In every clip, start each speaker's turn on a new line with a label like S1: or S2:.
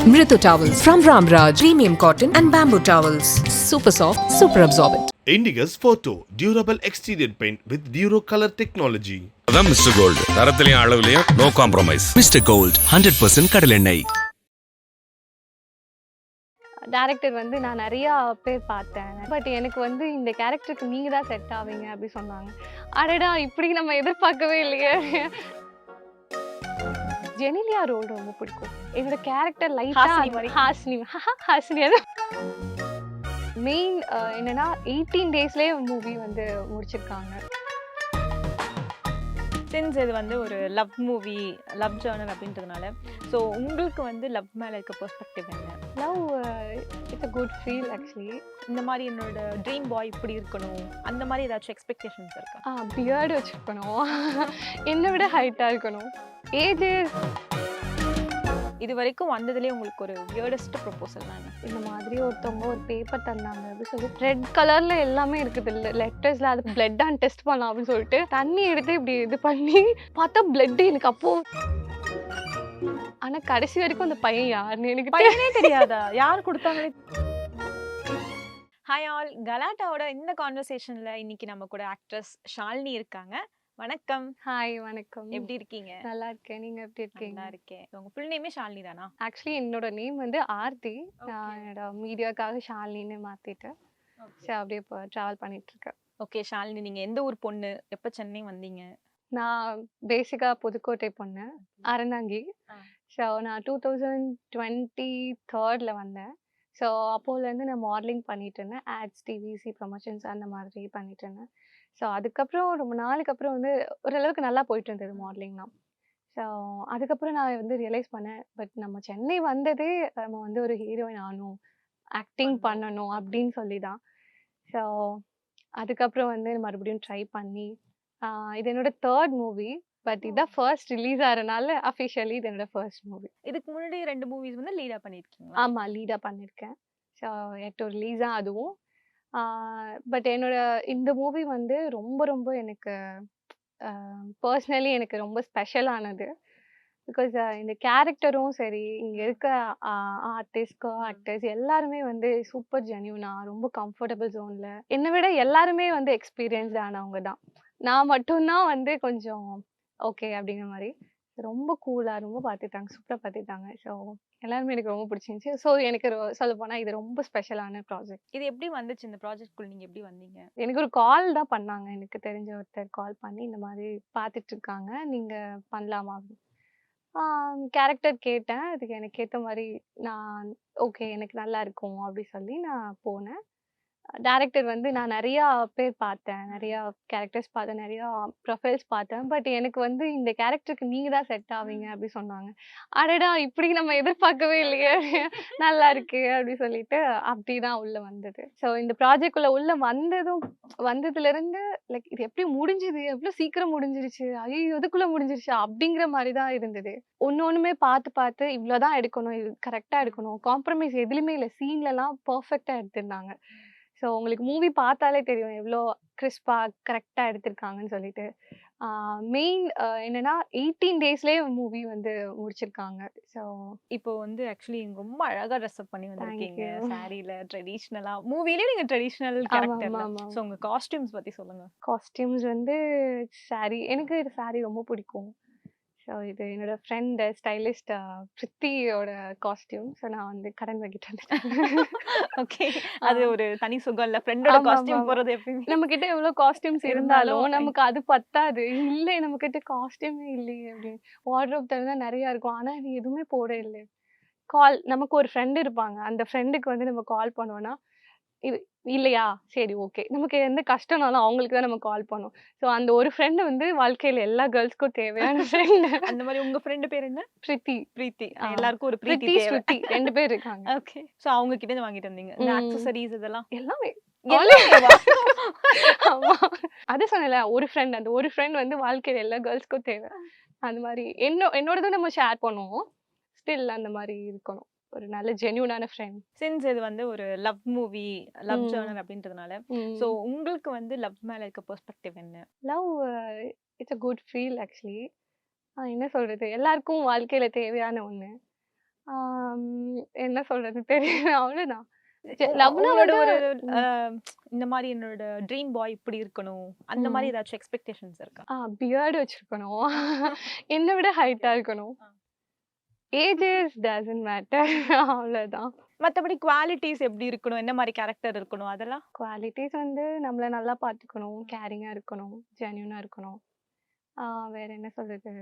S1: Mritu towels from Ramraj, premium cotton and bamboo towels. Super soft, super absorbent.
S2: Indigus Photo durable exterior paint with Duro color technology.
S3: அதான் mister gold, தரத்திலையும் அளவுலையும் no compromise.
S4: Mister gold 100% கடலெண்ணெய்.
S5: Director வந்து நான் நிறையா பேர் பார்த்தேன், but எனக்கு வந்து இந்த கேரக்டருக்கு நீங்கள் தான் செட் ஆவீங்க அப்படி சொன்னாங்க. அடடா, இப்படி நம்ம எதிர்பார்க்கவே இல்லையே. ஜெனிலியா ரோல் ரொம்ப பிடிக்கும். என்னோட கேரக்டர் ஹாசினி மெயின் என்னன்னா 18 டேஸ்லேயே மூவி வந்து முடிச்சிருக்காங்க.
S6: சின்ஸ் இது வந்து ஒரு லவ் மூவி, லவ் ஜர்னல் அப்படின்றதுனால, ஸோ உங்களுக்கு வந்து லவ் மேலே இருக்க பெர்ஸ்பெக்டிவ் என்ன?
S5: Love it's a good feel actually.
S6: இந்த மாதிரி என்னோட ட்ரீம் பாய் இப்படி இருக்கணும், அந்த மாதிரி ஏதாச்சும் எக்ஸ்பெக்டேஷன்ஸ் இருக்கா?
S5: பியர்டு வச்சுருக்கணும், என்னை விட ஹைட்டாக இருக்கணும். ஏஜ்
S6: இது வரைக்கும் வந்ததுலேயே உங்களுக்கு ஒரு வியர்டஸ்ட் ப்ரொபோசல் தான்?
S5: இந்த மாதிரி ஒருத்தவங்க ஒரு பேப்பர் தந்தாங்க அப்படின்னு சொல்லி ரெட் கலர்ல எல்லாமே இருக்குது இல்லை லெட்டர்ஸ்ல, அதுக்கு பிளட் அண்ட் டெஸ்ட் பண்ணலாம் அப்படின்னு சொல்லிட்டு தண்ணி எடுத்து இப்படி இது பண்ணி பார்த்தா பிளட் எனக்கு அப்போ. ஆனா கடைசி வரைக்கும் அந்த பையன் யாருன்னு எனக்கு
S6: பையனே தெரியாதா? யார் கொடுத்தாங்களே. ஹாய் ஆல், கலாட்டாவோட இந்த கான்வர்சேஷன்ல இன்னைக்கு நம்ம கூட ஆக்ட்ரஸ் ஷாலினி இருக்காங்க. வணக்கம்.
S5: ஹாய், வணக்கம்.
S6: எப்படி இருக்கீங்க?
S5: நல்லா இருக்கேன், நீங்க எப்படி இருக்கீங்க?
S6: நல்லா இருக்கேன். உங்க ஃபுல் நேமே ஷாலினி தானா?
S5: ஆக்சுவலி என்னோட நேம் வந்து ஆர்த்தி. நான் என்னோட மீடியாக்காக ஷாலினின்னு மாத்திட்டேன். சரி, அப்படியே இப்போ ட்ராவல் பண்ணிட்டு இருக்கேன்.
S6: ஓகே ஷாலினி, நீங்க எந்த ஊர் பொண்ணு? எப்போ சென்னை வந்தீங்க?
S5: நான் பேசிக்காக புதுக்கோட்டை பொண்ணு, அறந்தாங்கி. ஸோ நான் 2023 வந்தேன். ஸோ அப்போலேருந்து நான் மாடலிங் பண்ணிட்டு இருந்தேன், ஆட்ஸ், டிவிசி ப்ரொமோஷன்ஸ் அந்த மாதிரி பண்ணிட்டு இருந்தேன். ஸோ அதுக்கப்புறம் ரொம்ப நாளைக்கு அப்புறம் வந்து ஓரளவுக்கு நல்லா போயிட்டு இருந்தது மாடலிங்லாம். ஸோ அதுக்கப்புறம் நான் வந்து ரியலைஸ் பண்ணேன், பட் நம்ம சென்னை வந்ததே நம்ம வந்து ஒரு ஹீரோயின் ஆகணும், ஆக்டிங் பண்ணணும் அப்படின்னு சொல்லி தான். ஸோ அதுக்கப்புறம் வந்து மறுபடியும் ட்ரை பண்ணி இது என்னோட 3rd மூவி. பட் இதான் ஃபர்ஸ்ட் ரிலீஸ் ஆகிறனால அஃபிஷியலி இது என்னோட ஃபர்ஸ்ட் மூவி.
S6: இதுக்கு முன்னாடி 2 மூவிஸ் வந்து லீடா பண்ணியிருக்கீங்க?
S5: ஆமாம், லீடாக பண்ணியிருக்கேன். ஸோ எட்டு ஒரு லீஸாக அதுவும். பட் என்னோட இந்த மூவி வந்து ரொம்ப ரொம்ப எனக்கு பர்சனலி எனக்கு ரொம்ப ஸ்பெஷலானது. பிகாஸ் இந்த கேரக்டரும் சரி, இங்கே இருக்க ஆக்டர்ஸ் எல்லாருமே வந்து சூப்பர் ஜென்யூனாக ரொம்ப கம்ஃபர்டபுள் ஜோனில் என்னை விட எல்லாருமே வந்து எக்ஸ்பீரியன்ஸ்டு ஆனவங்க தான். நான் மட்டும்தான் வந்து கொஞ்சம் ஓகே அப்படிங்கிற மாதிரி. ரொம்ப கூலாக ரொம்ப பார்த்துட்டாங்க, சூப்பராக பார்த்துட்டாங்க. ஸோ எல்லாருமே எனக்கு ரொம்ப பிடிச்சிருந்துச்சி. ஸோ எனக்கு சொல்ல போனால் இது ரொம்ப ஸ்பெஷலான ப்ராஜெக்ட்.
S6: இது எப்படி வந்துச்சு? இந்த ப்ராஜெக்ட்குள்ள நீங்கள் எப்படி வந்தீங்க?
S5: எனக்கு ஒரு கால் தான் பண்ணாங்க, எனக்கு தெரிஞ்ச ஒருத்தர் கால் பண்ணி இந்த மாதிரி பார்த்துட்டு இருக்காங்க, நீங்கள் பண்ணலாமா அப்படின்னு. கேரக்டர் கேட்டேன், அதுக்கு எனக்கு ஏற்ற மாதிரி நான் ஓகே எனக்கு நல்லா இருக்கும் அப்படி சொல்லி நான் போனேன். டேரக்டர் வந்து நான் நிறையா பேர் பார்த்தேன், நிறையா கேரக்டர்ஸ் பார்த்தேன், நிறையா ப்ரொஃபைல்ஸ் பார்த்தேன், பட் எனக்கு வந்து இந்த கேரக்டருக்கு நீங்கள் தான் செட் ஆவீங்க அப்படி சொன்னாங்க. அடடா, இப்படி நம்ம எதிர்பார்க்கவே இல்லையே, நல்லா இருக்கு அப்படி சொல்லிட்டு அப்படி தான் உள்ளே வந்தது. ஸோ இந்த ப்ராஜெக்டுக்குள்ளே உள்ளே வந்ததுலேருந்து லைக் இது எப்படி முடிஞ்சுது, எவ்வளோ சீக்கிரம் முடிஞ்சிருச்சு, ஐயோ இதுக்குள்ளே முடிஞ்சிருச்சு அப்படிங்கிற மாதிரி தான் இருந்தது. ஒன்றுமே பார்த்து இவ்வளோதான் எடுக்கணும், இது கரெக்டாக எடுக்கணும், காம்ப்ரமைஸ் எதுலையுமே இல்லை, சீன்லலாம் பர்ஃபெக்டாக எடுத்திருந்தாங்க. ஸோ உங்களுக்கு மூவி பார்த்தாலே தெரியும் எவ்வளோ கிறிஸ்பாக கரெக்டாக எடுத்திருக்காங்கன்னு சொல்லிட்டு. மெயின் என்னன்னா 18 டேஸ்லேயே மூவி வந்து முடிச்சிருக்காங்க. ஸோ
S6: இப்போ வந்து ஆக்சுவலி ரொம்ப அழகாக ட்ரெஸ்அப் பண்ணி வந்திருக்கீங்க, சாரியில் ட்ரெடிஷ்னலாக. மூவிலே நீங்கள் ட்ரெடிஷ்னல் கேரக்டர். ஸோ உங்கள் காஸ்டியூம்ஸ் பற்றி சொல்லுங்கள்.
S5: காஸ்டியூம்ஸ் வந்து சாரி, எனக்கு இது சாரி ரொம்ப பிடிக்கும். ஸோ இது என்னோட ஃப்ரெண்டு ஸ்டைலிஸ்ட் பிரித்தியோட காஸ்டியூம். ஸோ நான் வந்து கடன் வாங்கிட்டு வந்துட்டேன்.
S6: ஓகே, அது ஒரு தனி சுகம் இல்லை, ஃப்ரெண்டோட காஸ்டியூம் போகிறது. எப்பயுமே
S5: நம்மக்கிட்ட எவ்வளோ காஸ்டியூம்ஸ் இருந்தாலும் நமக்கு அது பத்தாது. இல்லை, நம்மக்கிட்ட காஸ்டியூமே இல்லையே அப்படின்னு வார்ட்ரோப் திறந்தா நிறையா இருக்கும், ஆனால் அது எதுவுமே போட இல்லை. நமக்கு ஒரு ஃப்ரெண்டு இருப்பாங்க, அந்த ஃப்ரெண்டுக்கு வந்து நம்ம கால் பண்ணோன்னா இது இல்லையா, சரி ஓகே, நமக்கு எந்த கஷ்டம்னாலும் அவங்களுக்கு தான் நம்ம கால் பண்ணோம். ஸோ அந்த ஒரு ஃப்ரெண்டு வந்து வாழ்க்கையில் எல்லா கேர்ள்ஸ்க்கும் தேவையான ஃப்ரெண்டு.
S6: அந்த மாதிரி உங்கள் ஃப்ரெண்டு பேர் என்ன? பிரீத்தி. எல்லாருக்கும் ஒரு பிரீத்தி, ஸ்ருதி 2 பேர் இருக்காங்க. ஓகே, ஸோ அவங்க கிட்ட இருந்து வாங்கிட்டு வந்தீங்க இந்த ஆக்சசரிஸ் இதெல்லாம்?
S5: எல்லாமே அது சொன்னல, ஒரு ஃப்ரெண்ட், அந்த ஒரு ஃப்ரெண்ட் வந்து வாழ்க்கையில் எல்லா கேர்ள்ஸ்க்கும் தேவை. அந்த மாதிரி என்னோடதும் நம்ம ஷேர் பண்ணுவோம். ஸ்டில் அந்த மாதிரி இருக்கணும், ஒரு நல்ல ஜென்யூனான ஃப்ரெண்ட்.
S6: சின்ஸ் இது வந்து ஒரு லவ் மூவி, லவ் ஜர்னல் அப்படின்றதுனால, ஸோ உங்களுக்கு வந்து லவ் மேலே இருக்க பெர்ஸ்பெக்டிவ் என்ன?
S5: Love it's a good feel actually. என்ன சொல்கிறது, எல்லாருக்கும் வாழ்க்கையில் தேவையான ஒன்று. என்ன சொல்றது தெரியல. அவ்வளோதான். லவ்னா
S6: உங்களோட
S5: வந்து
S6: ஒரு இந்த மாதிரி என்னோட ட்ரீம் பாய் இப்படி இருக்கணும் அந்த மாதிரி ஏதாச்சும் எக்ஸ்பெக்டேஷன்ஸ் இருக்கா?
S5: பியர்டு வச்சிருக்கணும். என்னை விட ஹைட்டா இருக்கணும். Ages doesn't matter. அவ்வளோதான்.
S6: மத்தபடி குவாலிட்டிஸ் எப்படி இருக்கணும், என்ன மாதிரி கேரக்டர் இருக்கணும் அதெல்லாம்?
S5: குவாலிட்டிஸ் வந்து நம்மள நல்லா பார்த்துக்கணும், கேரிங்கா இருக்கணும், ஜென்யூனா இருக்கணும். வேற என்ன சொல்றது?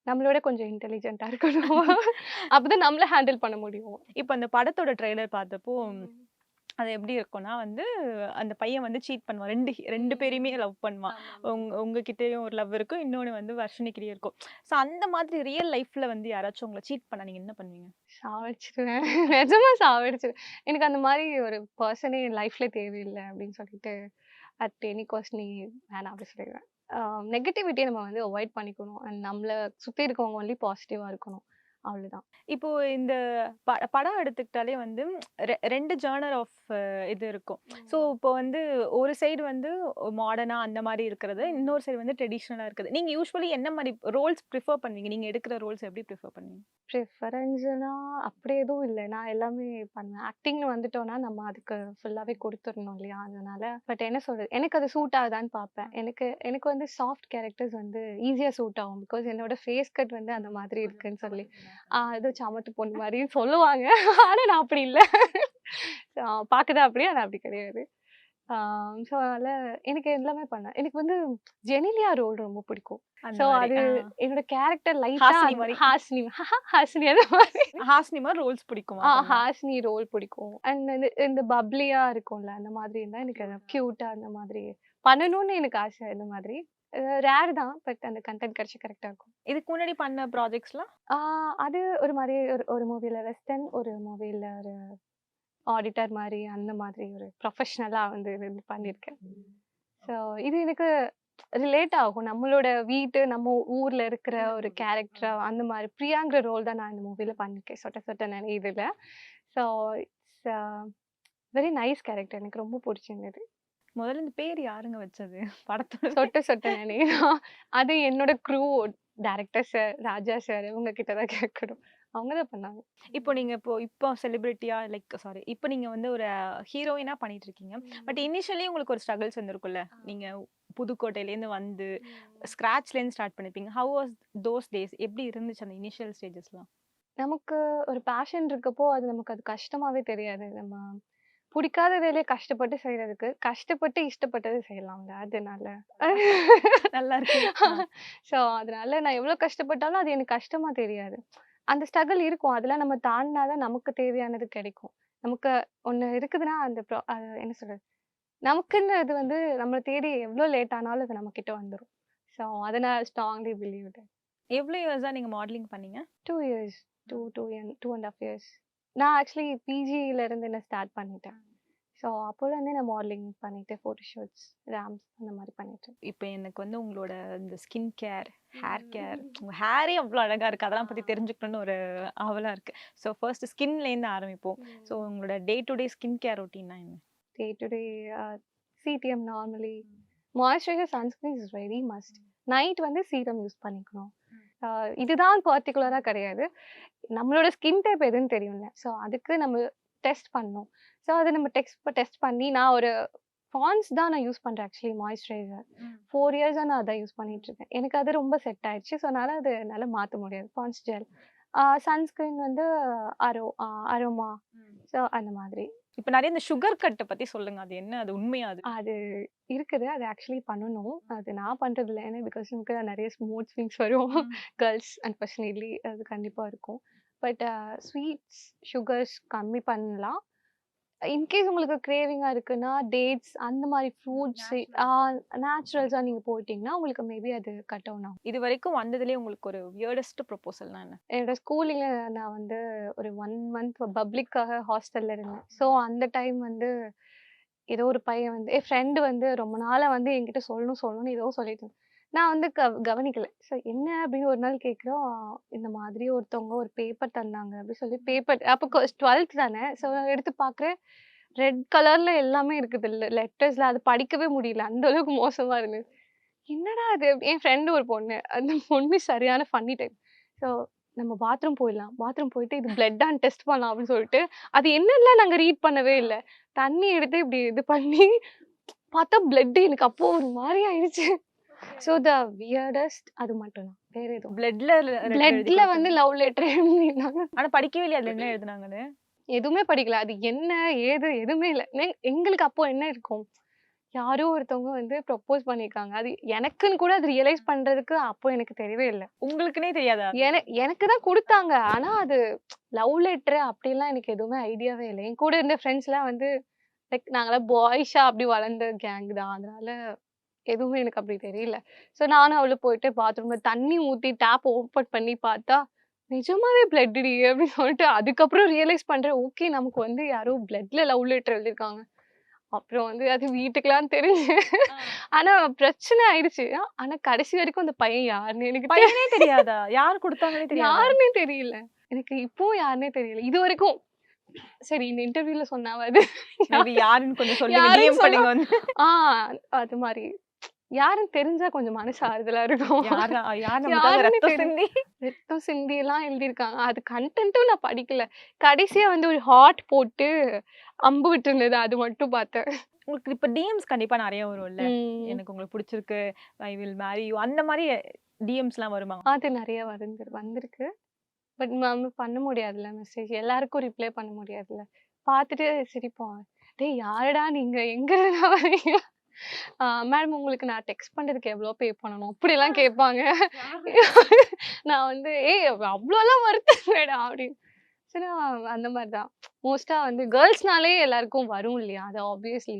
S5: நம்மளோட கொஞ்சம் இன்டெலிஜென்ட்டா இருக்கணும். அப்பதான் நம்மள ஹேண்டில் பண்ண முடியும்.
S6: இப்போ அந்த படத்தோட ட்ரெய்லர் பார்த்தப்போ அது எப்படி இருக்கும்னா வந்து அந்த பையன் வந்து சீட் பண்ணுவான். ரெண்டு பேரையுமே லவ் பண்ணுவான். உங்ககிட்டயும் ஒரு லவ் இருக்கும், இன்னொன்னு வந்து வர்ஷினிக்கிட்டயும் இருக்கும். ஸோ அந்த மாதிரி ரியல் லைஃப்ல வந்து யாராச்சும் உங்களை சீட் பண்ணா நீங்க என்ன பண்ணுவீங்க?
S5: சாவடிச்சிருவேன். நிஜமா சாவடிச்சிருவேன். எனக்கு அந்த மாதிரி ஒரு பர்சனே என் லைஃப்ல தேவையில்லை அப்படின்னு சொல்லிட்டு அட் எனி காஸ்ட் நீ வேணாம் அப்படி சொல்லிடுவேன். நெகட்டிவிட்டியை நம்ம வந்து அவாய்ட் பண்ணிக்கணும். அண்ட் நம்மளை சுற்றி இருக்கவங்க ஒன்லி பாசிட்டிவாக இருக்கணும். அவ்வளோதான்.
S6: இப்போ இந்த படம் எடுத்துக்கிட்டாலே வந்து ரெண்டு ஜானர் ஆஃப் இது இருக்கும். ஸோ இப்போ வந்து ஒரு சைடு வந்து மாடர்னா அந்த மாதிரி இருக்கிறது, இன்னொரு சைடு வந்து ட்ரெடிஷ்னலாக இருக்குது. நீங்க யூஸ்வலி என்ன மாதிரி ரோல்ஸ் ப்ரிஃபர் பண்ணுவீங்க? நீங்க எடுக்கிற ரோல்ஸ் எப்படி ப்ரிஃபர் பண்ணுவீங்க?
S5: ப்ரிஃபரன்ஸ்னா அப்படி எதுவும் இல்லை. நான் எல்லாமே பண்ணுவேன். ஆக்டிங்ல வந்துட்டோம்னா நம்ம அதுக்கு ஃபுல்லாகவே கொடுத்துடணும் இல்லையா? அதனால பட் என்ன சொல்றது, எனக்கு அது சூட் ஆகுதான்னு பார்ப்பேன். எனக்கு வந்து சாஃப்ட் கேரக்டர்ஸ் வந்து ஈஸியாக சூட் ஆகும். பிகாஸ் என்னோட ஃபேஸ் கட் வந்து அந்த மாதிரி இருக்குன்னு சொல்லி ஏதோ சமத்து பொண்ணு மாதிரின்னு சொல்லுவாங்க. ஆனா நான் அப்படி இல்லை. பார்க்குதா அப்படியே, நான் அப்படி கிடையாது. ஸோ அதனால எனக்கு எல்லாமே பண்ணேன். எனக்கு வந்து ஜெனிலியா ரோல் ரொம்ப பிடிக்கும். ஸோ அது என்னோட கேரக்டர் ஹாசினி அந்த மாதிரி
S6: ஹாசினி மாதிரி ரோல்ஸ் பிடிக்கும்.
S5: ஹாசினி ரோல் பிடிக்கும். அண்ட் இந்த பப்ளியா இருக்கும்ல அந்த மாதிரி இருந்தா எனக்கு கியூட்டா அந்த மாதிரி பண்ணணும்னு எனக்கு ஆசை. இந்த மாதிரி ரேர் தான், பட் அந்த கண்டென்ட் கிடைச்சி கரெக்டா இருக்கும்.
S6: இதுக்கு முன்னாடி பண்ண ப்ராஜெக்ட்ஸ்லாம்
S5: அது ஒரு மாதிரி ஒரு மூவில வெஸ்டர்ன், ஒரு மூவில ஒரு ஆடிட்டர் மாதிரி, அந்த மாதிரி ஒரு ப்ரொஃபஷ்னலா வந்து இது பண்ணியிருக்கேன். ஸோ இது எனக்கு ரிலேட் ஆகும். நம்மளோட வீட்டு நம்ம ஊர்ல இருக்கிற ஒரு கேரக்டரா அந்த மாதிரி பிரியாங்கிற ரோல் தான் நான் இந்த மூவில பண்ணிருக்கேன். சொட்ட நினைவுல. So it's very nice character. எனக்கு ரொம்ப பிடிச்சிருந்தது.
S6: முதல்ல இந்த பேர் யாருங்க வச்சது படத்தோட?
S5: சொட்ட நினைவு. அது என்னோட க்ரூ, டைரக்டர் சார், ராஜா சார், இவங்க கிட்ட தான் கேட்கணும். அவங்க தான் பண்ணாங்க.
S6: இப்போ நீங்க இப்போ செலிபிரிட்டியா சாரி இப்போ நீங்க வந்து ஒரு ஹீரோயினா பண்ணிட்டு இருக்கீங்க. பட் இனிஷியலி உங்களுக்கு ஒரு ஸ்ட்ரகிள்ஸ் வந்திருக்கும்ல. நீங்க புதுக்கோட்டையிலேருந்து வந்து ஸ்க்ராட்ச்லேருந்து ஸ்டார்ட் பண்ணிருப்பீங்க. How was those days? எப்படி இருந்துச்சு அந்த இனிஷியல் ஸ்டேஜஸ்லாம்?
S5: நமக்கு ஒரு பேஷன் இருக்கப்போ அது கஷ்டமாவே தெரியாது. நம்ம பிடிக்காத வேலையை கஷ்டப்பட்டு செய்யறதுக்கு கஷ்டப்பட்டு இஷ்டப்பட்டது செய்யலாம்ல. அதனால
S6: நல்லா இருக்கு.
S5: ஸோ அதனால நான் எவ்வளோ கஷ்டப்பட்டாலும் அது எனக்கு கஷ்டமா தெரியாது. அந்த ஸ்ட்ரகிள் இருக்கும். அதெல்லாம் நம்ம தாண்டினாதான் நமக்கு தேவையானது கிடைக்கும். நமக்கு ஒன்று இருக்குதுன்னா அந்த என்ன சொல்றது, நமக்குன்னு இது வந்து நம்மளை தேடி எவ்வளோ லேட் ஆனாலும் அது நம்ம கிட்ட வந்துடும். ஸோ அதை நான் ஸ்ட்ராங்லி பிலீவ் இட்.
S6: எவ்வளோ இயர்ஸா நீங்க மாடலிங் பண்ணீங்க?
S5: 2 years, 2.5 years. நான் ஆக்சுவலி பிஜியில இருந்து என்ன ஸ்டார்ட் பண்ணிட்டேன். ஸோ அப்போலேருந்தே நான் மாடலிங் பண்ணிட்டு ஃபோட்டோஷூட்ஸ், ரேம்ஸ் அந்த மாதிரி பண்ணிட்டு.
S6: இப்போ எனக்கு வந்து உங்களோட இந்த ஸ்கின் கேர், ஹேர் கேர், உங்க ஹேரே அவ்வளோ அழகா இருக்கு. அதெல்லாம் பத்தி தெரிஞ்சுக்கணும்னு ஒரு ஆவலா இருக்கு. ஸோ ஃபர்ஸ்ட் ஸ்கின்லேருந்து ஆரம்பிப்போம். ஸோ உங்களோட day to day skin care ரொட்டீன்னா என்ன?
S5: Day to day CTM normally, moisturiser, sunscreen is very must. Night வந்து சீரம் யூஸ் பண்ணிக்கணும். இதுதான் பர்டிகுலராக கிடையாது. நம்மளோட ஸ்கின் டைப் எதுன்னு தெரியும்ல. ஸோ அதுக்கு நம்ம டெஸ்ட் பண்ணணும். ஸோ அதை நம்ம டெஸ்ட் பண்ணி நான் ஒரு பாண்ட்ஸ் தான் நான் யூஸ் பண்ணுறேன். ஆக்சுவலி மாய்ஸ்சரைசர் 4 years நான் அதான் யூஸ் பண்ணிட்டு இருக்கேன். எனக்கு அது ரொம்ப செட் ஆயிடுச்சு. ஸோ அதனால அது என்னால் மாற்ற முடியாது. பாண்ட்ஸ் ஜெல், சன்ஸ்கிரீன் வந்து அரோமா. ஸோ அந்த மாதிரி.
S6: இப்போ நிறைய இந்த சுகர் கட்டை பத்தி சொல்லுங்க. அது என்ன? அது உண்மையா?
S5: அது இருக்குது. அது ஆக்சுவலி பண்ணணும். அது நான் பண்றது இல்லை. ஏன்னா பிகாஸ் நமக்கு நிறைய ஸ்மூத் ஸ்விங்ஸ் வரும். கேர்ள்ஸ் அன்ஃபார்ச்சுனேட்லி அது கண்டிப்பாக இருக்கும். பட் ஸ்வீட்ஸ், சுகர்ஸ் கம்மி பண்ணலாம். இன்கேஸ் உங்களுக்கு கிரேவிங்காக இருக்குன்னா டேட்ஸ் அந்த மாதிரி ஃப்ரூட்ஸ் நேச்சுரல்ஸாக நீங்கள் போயிட்டீங்கன்னா உங்களுக்கு மேபி அது கட் டவுன் ஆகும்.
S6: இது வரைக்கும் வந்ததுலேயே உங்களுக்கு ஒரு வியர்டஸ்ட் ப்ரொபோசல்னா என்ன?
S5: என்னோட ஸ்கூலில் நான் வந்து ஒரு 1 month பப்ளிக்காக ஹாஸ்டலில் இருந்தேன். ஸோ அந்த டைம் வந்து ஏதோ ஒரு பையன் வந்து என் ஃப்ரெண்டு வந்து ரொம்ப நாளாக வந்து என்கிட்ட சொல்லணும்னு ஏதோ சொல்லிட்டு நான் வந்து கவனிக்கல. ஸோ என்ன அப்படின்னு ஒரு நாள் கேட்குறோம், இந்த மாதிரி ஒருத்தவங்க ஒரு பேப்பர் தந்தாங்க அப்படின்னு சொல்லி பேப்பர். அப்போ 12th தானே. ஸோ எடுத்து பார்க்குறேன், ரெட் கலரில் எல்லாமே இருக்குது இல்லை லெட்டர்ஸில். அது படிக்கவே முடியல, அந்த அளவுக்கு மோசமாக இருந்தது. என்னடா அது? என் ஃப்ரெண்டு ஒரு பொண்ணு, அந்த பொண்ணு சரியான ஃபன்னி டைப். ஸோ நம்ம பாத்ரூம் போயிடலாம். பாத்ரூம் போயிட்டு இது பிளட்டான்னு டெஸ்ட் பண்ணலாம் அப்படின்னு சொல்லிட்டு, அது என்னன்னுலாம் நாங்க ரீட் பண்ணவே இல்ல. தண்ணி எடுத்து இப்படி இது பண்ணி பார்த்தா பிளட் எனக்கு அப்போ ஒரு மாரி ஆயிடுச்சு. ஸோ த வியர்டஸ்ட் அது மட்டும் தான். வேற எதுவும் பிளட்ல வந்து லவ் லெட்டர் எழுதினாங்க.
S6: ஆனா படிக்கவே இல்லையா அதுல என்ன எழுதுனாங்கன்னு?
S5: எதுவுமே படிக்கல. அது என்ன, ஏது எதுவுமே இல்ல. எங்களுக்கு அப்போ என்ன இருக்கும்? யாரோ ஒருத்தவங்க வந்து ப்ரப்போஸ் பண்ணியிருக்காங்க. அது எனக்குன்னு கூட அது ரியலைஸ் பண்றதுக்கு அப்போ எனக்கு தெரியவே இல்ல.
S6: உங்களுக்குன்னே தெரியாதா?
S5: எனக்கு தான் குடுத்தாங்க. ஆனா அது லவ் லெட்டர் அப்படிலாம் எனக்கு எதுவுமே ஐடியாவே இல்ல. என் கூட இருந்த ஃப்ரெண்ட்ஸ்லாம் வந்து லைக் நாங்கலாம் பாய்ஸா அப்படி வளர்ந்த கேங் தான். அதனால எதுவுமே எனக்கு அப்படி தெரியல. ஸோ நானும் அவளும் போயிட்டு பாத்ரூம்ல தண்ணி ஊத்தி டேப் ஓப்பன் பண்ணி பார்த்தா, நிஜமாவே பிளட்டுடி அப்படின்னு சொல்லிட்டு அதுக்கப்புறம் ரியலைஸ் பண்றேன். ஓகே நமக்கு வந்து யாரோ பிளட்ல லவ் லெட்டர் எழுதியிருக்காங்க. அப்புறம் வந்து அது வீட்டுக்கெல்லாம் தெரிஞ்சு ஆனா பிரச்சனை ஆயிடுச்சு. ஆனா கடைசி வரைக்கும் அந்த பையன் யாருன்னு எனக்கு
S6: பையனே தெரியாதா? யார் குடுத்தாங்கன்னே தெரியாதா?
S5: யாருன்னே தெரியல. எனக்கு இப்போ யாருன்னே தெரியல. இதுவரைக்கும் சரி இந்த இன்டர்வியூல சொன்னாவது
S6: மேபி யாருன்னு கொஞ்சம் சொல்லுங்க.
S5: யாருன்னு
S6: டிஎம் பண்ணுங்க வந்து.
S5: அது மாதிரி யாருன்னு தெரிஞ்சா கொஞ்சம் மனசு ஆறுதலா இருக்கும்.
S6: யாரா யார் நமக்காக
S5: யாருன்னு
S6: ரத்தம்
S5: தெரியல.
S6: சிந்தி
S5: ரத்தம் சிந்தி எல்லாம் எழுதியிருக்காங்க. அது கண்டென்ட்டும் நான் படிக்கல. கடைசியா வந்து ஒரு ஹார்ட் போட்டு அம்பு விட்டுருந்தது. அது மட்டும் பார்த்தேன்.
S6: உங்களுக்கு இப்ப டிஎம்ஸ் கண்டிப்பா நிறைய வரும்ல.
S5: ம்.
S6: எனக்கு உங்களுக்கு பிடிச்சிருக்கு, ஐ வில் மேரி யூ அந்த மாதிரி டிஎம்ஸ்லாம் வருமா?
S5: அது நிறைய வந்திருக்கு. பட் நம்ம பண்ண முடியாதுல்ல மெசேஜ். எல்லாருக்கும் ரிப்ளை பண்ண முடியாதுல்ல. பார்த்துட்டு சிரிப்போம். டேய் யாருடா நீங்க? எங்க இருந்துடா வரீங்க? மேடம் உங்களுக்கு நான் டெக்ஸ்ட் பண்றதுக்கு எவ்வளோ பே பண்ணணும்? அப்படிலாம் கேட்பாங்க. நான் வந்து ஏய் அவ்வளோலாம் வருத்தம் மேடம் அப்படின்னு. சரி அந்த மாதிரி தான். மோஸ்டா வந்து கேர்ள்ஸ்னாலே எல்லாருக்கும் வரும் இல்லையா? அது ஆப்வியஸ்லி.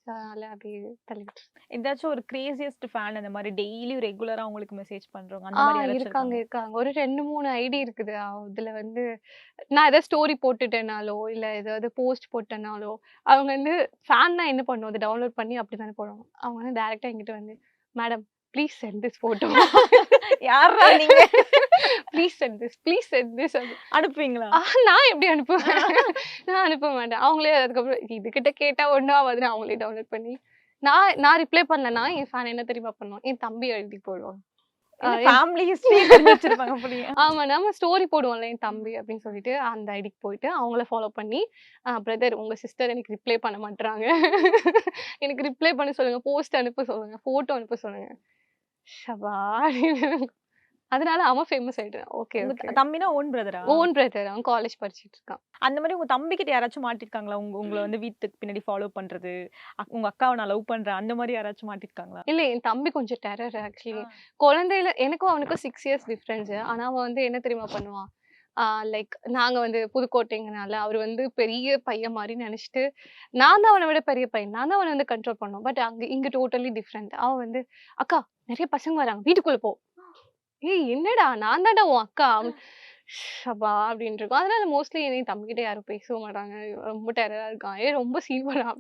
S5: அதனால அப்படியே தள்ளிவிட்டு
S6: ஏதாச்சும் ஒரு கிரேசியஸ்ட் ஃபேன் அந்த மாதிரி டெய்லி ரெகுலரா உங்களுக்கு மெசேஜ் பண்றவங்க அந்த மாதிரி யாராச்சும்
S5: இருக்காங்க,
S6: இருக்காங்க?
S5: இருக்காங்க. ஒரு 2, 3 ஐடி இருக்குது. இதுல வந்து நான் ஏதாவது ஸ்டோரி போட்டுட்டேனாலோ, இல்ல ஏதாவது போஸ்ட் போட்டேனாலோ, அவங்க வந்து ஃபேன்னா என்ன பண்ணுவோம்? அத டவுன்லோட் பண்ணி அப்படித்தானே போடுவாங்க. அவங்க வந்து டைரக்ட்டா என்கிட்ட வந்து, "madam please send this photo."
S6: யார்ரா நீங்க?
S5: ப்ளீஸ் சென்ட் திஸ் அப்படி.
S6: அனுப்புவீங்களா?
S5: நான் எப்படி அனுப்புவேன்? நான் அனுப்ப மாட்டேன். அவங்களே அதுக்கப்புறம் இதுகிட்ட கேட்டா ஒண்ணும் ஆவாதுன்னு அவங்களே டவுன்லோட் பண்ணி, நான் ரிப்ளை பண்ணலன்னா, என் ஃபேன் என்ன தெரியுமா பண்ணுவான்? என் தம்பி எழுதி போடுவான்.
S6: ஃபேமிலி ஹிஸ்டரி தெரிஞ்சு வச்சிருப்பாங்க போலயே.
S5: ஆமா. நம்ம ஸ்டோரி போடுவோம்ல என் தம்பி அப்படின்னு சொல்லிட்டு, அந்த ஐடிக்கு போயிட்டு அவங்கள ஃபாலோ பண்ணி, பிரதர் உங்க சிஸ்டர் எனக்கு ரிப்ளை பண்ண மாட்றாங்க. எனக்கு ரிப்ளை பண்ண சொல்லுங்க. போஸ்ட் அனுப்ப சொல்லுங்க. ஃபோட்டோ அனுப்ப சொல்லுங்க. ஷபா! அதனால அவன் ஃபேமஸ் ஆயிட்டான். ஓகே,
S6: உங்க
S5: ஓகே.
S6: தம்பினா ஓன் பிரதரா?
S5: Own brother. அவன் காலேஜ் படிச்சிட்டு இருக்கான்.
S6: அந்த மாதிரி உங்க தம்பி கிட்ட யாராச்சும் மாட்டிருக்காங்களா? உங்கள வந்து வீட்டுக்கு பின்னாடி ஃபாலோ பண்றது, உங்க அக்காவை நான் லவ் பண்றேன் அந்த மாதிரி யாராச்சும் மாட்டிருக்காங்களா?
S5: இல்ல என் தம்பி கொஞ்சம் டெரர் ஆக்சுவலி. குழந்தையில எனக்கும் அவனுக்கும் 6 இயர்ஸ் டிஃபரன்ஸ். ஆனா அவன் வந்து என்ன தெரியுமா பண்ணுவான்? லைக் நாங்க வந்து புதுக்கோட்டைங்கனால அவரு வந்து பெரிய பையன் மாரி நெனச்சுட்டு, நான் தான் அவன விட பெரிய பையன். நான் தான் அவன வந்து கண்ட்ரோல் பண்ணணும். பட் இங்க டோட்டலி டிஃபரெண்ட். அவன் வந்து, "அக்கா நெறைய பசங்க வராங்க. வீட்டுக்குள்ள போ." ஏய் என்னடா நான் தான்டா உன் அக்கா. ஷபா! அப்படின்னு இருக்கும். அதனால மோஸ்ட்லி என் தம்பிகிட்ட யாரும் பேசவும் மாட்டாங்க. ரொம்ப டெரரா இருக்கான். ரொம்ப சீன் பண்ணான்.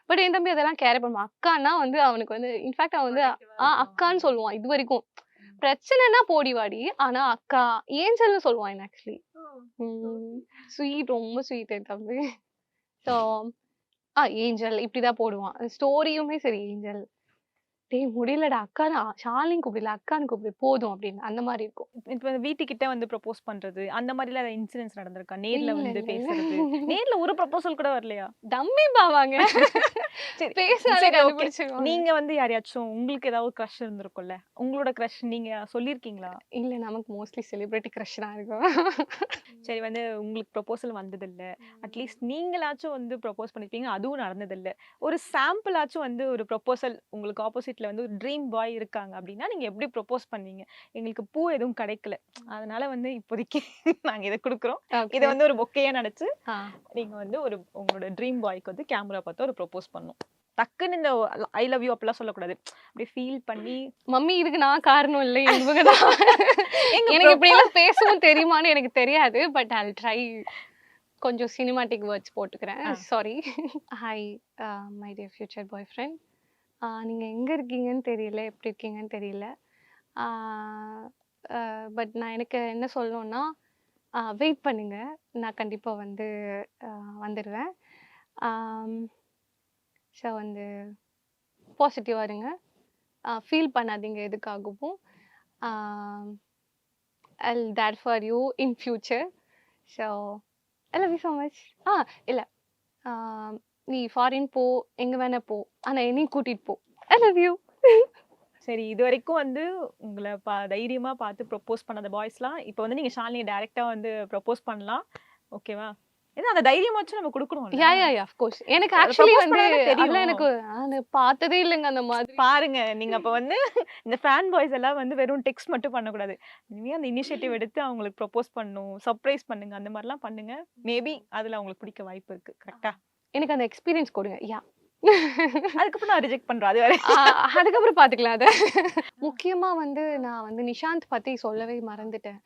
S5: பட் என் தம்பி அதெல்லாம் கேர் பண்ணுவான். அக்கான்னா வந்து அவனுக்கு வந்து இன்ஃபாக்ட் அவன் வந்து அக்கான்னு சொல்லுவான் இதுவரைக்கும். பிரச்சனைன்னா போடி வாடி. ஆனா அக்கா, ஏஞ்சல்னு சொல்லுவான் என்ன ஆக்சுவலி. ஸ்வீட் ரொம்ப ஸ்வீட் என் தம்பி. ஸோ ஏஞ்சல் இப்படிதான் போடுவான். ஸ்டோரியுமே சரி ஏஞ்சல். டேய் முடியலடா அக்கா ஷாலினி கூப்பிடல அக்கான்னு கூப்பிடு போதும் அப்படின்னு அந்த மாதிரி இருக்கும்.
S6: இப்ப வீட்டுக்கிட்ட வந்து ப்ரப்போஸ் பண்றது அந்த மாதிரிலாம் ஏதாவது இன்சிடென்ட்ஸ் நடந்திருக்கா? நேர்ல
S5: இல்ல,
S6: வந்து
S5: இல்ல.
S6: பேசுறது. நேர்ல ஒரு ப்ரப்போசல் கூட வரலையா?
S5: தம்பி பாவாங்க.
S6: சரி.
S5: பேசினாலே
S6: சரி, okay.
S5: கண்டுபிடிச்சிருவாங்க.
S6: நீங்க வந்து யாரையாச்சும் உங்களுக்கு ஏதாவது க்ரஷ் இருந்திருக்கும்ல? உங்களோட க்ரஷ் நீங்க சொல்லியிருக்கீங்களா?
S5: இல்ல நமக்கு மோஸ்ட்லி செலிபிரிட்டி க்ரஷ் தான் இருக்கும்.
S6: சரி வந்து உங்களுக்கு ப்ரப்போசல் வந்ததில்ல. அட்லீஸ்ட் நீங்களாச்சும் வந்து ப்ரப்போஸ் பண்ணிருப்பீங்க. அதுவும் நடந்ததில்ல. ஒரு சாம்பிளாச்சும் வந்து ஒரு ப்ரப்போசல் உங்களுக்கு ஆப்போசிட்ல வந்து ஒரு ட்ரீம் பாய் இருக்காங்க அப்படின்னா, நீங்க எப்படி ப்ரப்போஸ் பண்ணீங்க? எங்களுக்கு பூ எதுவும் கிடைக்கல. அதனால வந்து இப்போதைக்கு நாங்க இத குடுக்குறோம். இத வந்து ஒரு பொக்கேயா நெனச்சு நீங்க வந்து ஒரு உங்களோட ட்ரீம் பாய்க்கு வந்து கேமரா பார்த்து ஒரு ப்ரப்போஸ் பண்ணணும். டக்குன்னு இந்த ஐ லவ் யூ அப்பலாம் சொல்லக்கூடாது. அப்படியே ஃபீல் பண்ணி
S5: மம்மி இதுக்கு நான் காரணம் இல்லை இவங்க தான். எனக்கு இப்படி எல்லாம் பேசவும் தெரியுமான்னு எனக்கு தெரியாது. பட் ஐ ட்ரை கொஞ்சம் சினிமாட்டிக் வேர்ட்ஸ் போட்டுக்கிறேன். Sorry. Hi my dear future bye friend. நீங்கள் எங்கே இருக்கீங்கன்னு தெரியல, எப்படி இருக்கீங்கன்னு தெரியல. பட் நான் எனக்கு என்ன சொல்லணும்னா, வெயிட் பண்ணுங்க. நான் கண்டிப்பாக வந்து வந்துடுவேன். ஸோ வந்து பாசிட்டிவாக இருங்க. ஃபீல் பண்ணாதீங்க எதுக்காகவும். I'll there for you in future. So I love you so much. இல்ல நீ ஃபாரின் போ, எங்க வேணா போ, ஆனா என்னையும் கூட்டிட்டு போ. I love you.
S6: சரி, இது வரைக்கும் வந்து உங்களை தைரியமா பார்த்து ப்ரொப்போஸ் பண்ணாத பாய்ஸ்லாம் இப்போ வந்து நீங்க ஷாலினி டைரக்டா வந்து ப்ரொப்போஸ் பண்ணலாம். ஓகேவா? ஏன்னா அந்த தைரியமாச்சும் நம்ம கொடுக்கணும்.
S5: Yeah of course. எனக்கு ஆக்சுவலி வந்து அதெல்லாம் எனக்கு நான் பார்த்ததே இல்லைங்க அந்த மாதிரி.
S6: பாருங்க, நீங்க அப்ப வந்து இந்த ஃபேன் பாய்ஸ் எல்லாம் வந்து வெறும் டெக்ஸ்ட் மட்டும் பண்ணக்கூடாது. இனிமே அந்த இனிஷியேட்டிவ் எடுத்து அவங்களுக்கு ப்ரொப்போஸ் பண்ணணும், சர்ப்ரைஸ் பண்ணுங்க, அந்த மாதிரிலாம் பண்ணுங்க. மேபி அதுல அவங்களுக்கு பிடிக்க வாய்ப்பு இருக்கு. கரெக்டா?
S5: எனக்கு அந்த எக்ஸ்பீரியன்ஸ் கொடுங்க. யா
S6: அதுக்கப்புறம் நான் ரிஜெக்ட் பண்றேன். அது வேற.
S5: அதுக்கப்புறம் பாத்துக்கலாம். அதை முக்கியமா வந்து நான் வந்து நிஷாந்த் பத்தி சொல்லவே மறந்துட்டேன்.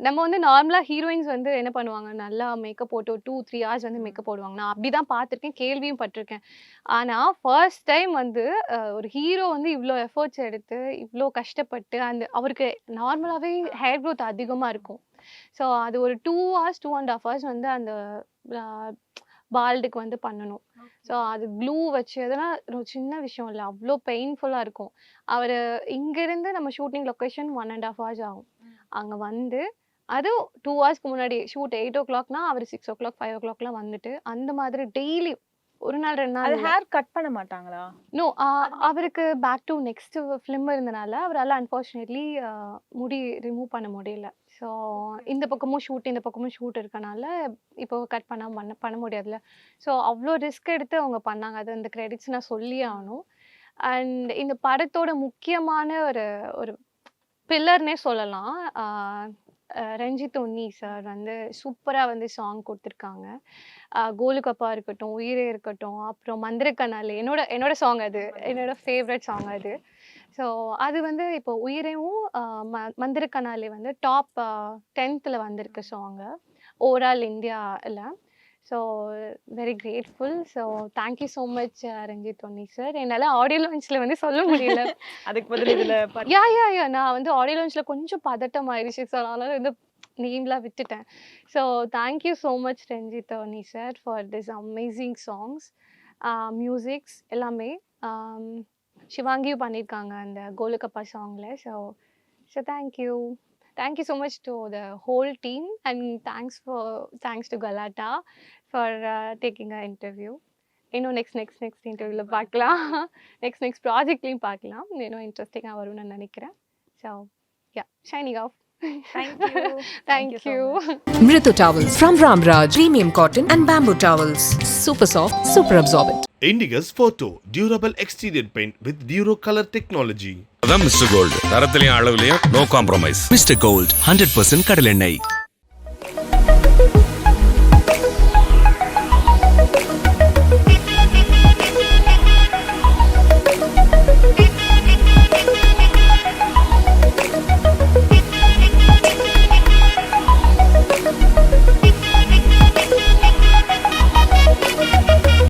S5: நம்ம வந்து நார்மலா ஹீரோயின்ஸ் வந்து என்ன பண்ணுவாங்க, நல்லா மேக்கப் போட்டு 2-3 hours வந்து மேக்கப் போடுவாங்க. நான் அப்படிதான் பார்த்துருக்கேன், கேள்வியும் பட்டிருக்கேன். ஆனா ஃபர்ஸ்ட் டைம் வந்து ஒரு ஹீரோ வந்து இவ்வளோ எஃபர்ட்ஸ் எடுத்து இவ்வளோ கஷ்டப்பட்டு அந்த அவருக்கு நார்மலாவே ஹேர் க்ரோத் அதிகமா இருக்கும். ஸோ அது ஒரு 2 hours 2.5 hours வந்து அந்த பால்டுக்கு வந்து பண்ணணும். ஸோ அது க்ளூ வச்சு அதெல்லாம் ஒரு சின்ன விஷயம் இல்லை, அவ்வளோ பெயின்ஃபுல்லாக இருக்கும். அவர் இங்கேருந்து நம்ம ஷூட்டிங் லொக்கேஷன் 1.5 hours ஆகும். அங்கே வந்து அதுவும் 2 hours முன்னாடி ஷூட் 8 o'clockனா அவர் 6 o'clock 5 o'clockலாம் வந்துட்டு அந்த மாதிரி டெய்லி ஒரு நாள் 2 நாள்.
S6: அது ஹேர் கட் பண்ண மாட்டாங்களா?
S5: நோ, அவருக்கு பேக் டு நெக்ஸ்ட் ஃபிலிம் இருந்தனால அவரால் அன்ஃபார்ச்சுனேட்லி முடி ரிமூவ் பண்ண முடியல. ஸோ இந்த பக்கமும் ஷூட் இருக்கனால இப்போ கட் பண்ண முடியாதுல்ல. ஸோ அவ்வளோ ரிஸ்க் எடுத்து அவங்க பண்ணாங்க. அது அந்த கிரெடிட்ஸ் நான் சொல்லியே ஆகணும். அண்ட் இந்த படத்தோட முக்கியமான ஒரு பில்லர்னே சொல்லலாம். ரஞ்சித் ஒன்னி சார் வந்து சூப்பராக வந்து சாங் கொடுத்துருக்காங்க. கோலுக்கப்பா இருக்கட்டும், உயிரே இருக்கட்டும், அப்புறம் மந்திரக்கனாலே என்னோட சாங், அது என்னோட ஃபேவரட் சாங் அது. ஸோ அது வந்து இப்போ உயிரையும் மந்திரக்கனாலே வந்து டாப் 10th வந்திருக்கு சாங்கு ஓவரால் இந்தியாவில். So very grateful. So thank you so much Ranjith Unni sir. என்னால் ஆடியோ லான்ச்சில் வந்து சொல்ல முடியல.
S6: அதுக்கு பதில் இதில்
S5: யா நான் வந்து ஆடியோ லான்ச்சில் கொஞ்சம் பதட்டம் ஆயிடுச்சு. ஸோ அதனால் வந்து நேம்லாம் விட்டுட்டேன். So thank you so much Ranjith Unni sir for this amazing songs, musics எல்லாமே. சிவாங்கியும் பண்ணியிருக்காங்க அந்த கோலுக்கப்பா சாங்கில். So thank you so much to the whole team and thanks to Galatta for taking a interview. இன்னும் நெக்ஸ்ட் இன்டர்வியூவில் பார்க்கலாம், நெக்ஸ்ட் ப்ராஜெக்ட்லேயும் பார்க்கலாம். இன்னும் இன்ட்ரெஸ்டிங்காக வரும்னு நான் நினைக்கிறேன். So yeah, shining off. Thank you.
S1: Mritu Towels from Ramraj. Premium cotton and bamboo towels. Super soft, super absorbent.
S2: Indigus Photo Durable Exterior Paint with Duro Color Technology.
S3: அதான் மிஸ்டர் கோல்டு. தரத்திலையும் அளவுலையும் no compromise.
S4: Mister gold 100% கடலெண்ணெய்.